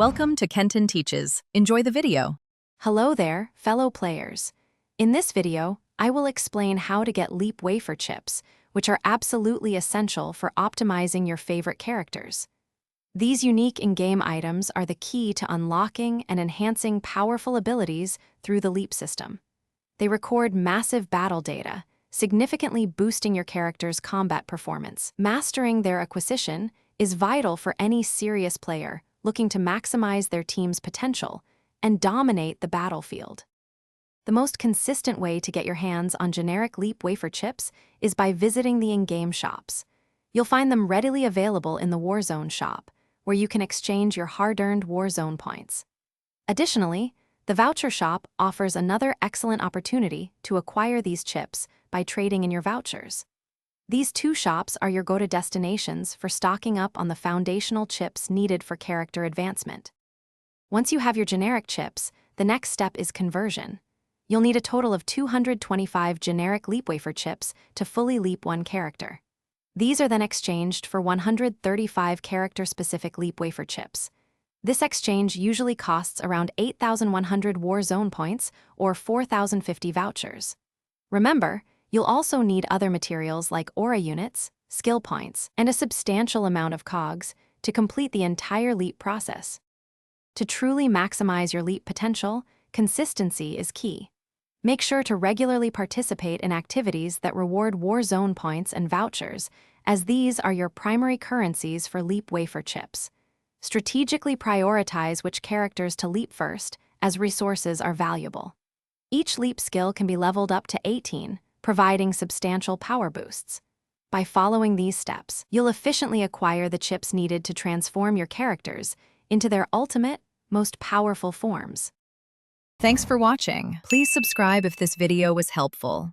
Welcome to Kenton Teaches. Enjoy the video. Hello there, fellow players. In this video, I will explain how to get Leap Wafer chips, which are absolutely essential for optimizing your favorite characters. These unique in-game items are the key to unlocking and enhancing powerful abilities through the Leap system. They record massive battle data, significantly boosting your character's combat performance. Mastering their acquisition is vital for any serious player looking to maximize their team's potential and dominate the battlefield. The most consistent way to get your hands on generic Leap Wafer chips is by visiting the in-game shops. You'll find them readily available in the Warzone shop, where you can exchange your hard-earned Warzone points. Additionally, the voucher shop offers another excellent opportunity to acquire these chips by trading in your vouchers. These two shops are your go-to destinations for stocking up on the foundational chips needed for character advancement. Once you have your generic chips, the next step is conversion. You'll need a total of 225 generic Leap Wafer chips to fully leap one character. These are then exchanged for 135 character-specific Leap Wafer chips. This exchange usually costs around 8,100 Warzone points or 4,050 vouchers. Remember, you'll also need other materials like aura units, skill points, and a substantial amount of cogs to complete the entire leap process. To truly maximize your leap potential, consistency is key. Make sure to regularly participate in activities that reward Warzone points and vouchers, as these are your primary currencies for Leap Wafer chips. Strategically prioritize which characters to leap first, as resources are valuable. Each leap skill can be leveled up to 18, providing substantial power boosts. By following these steps, you'll efficiently acquire the chips needed to transform your characters into their ultimate, most powerful forms. Thanks for watching. Please subscribe if this video was helpful.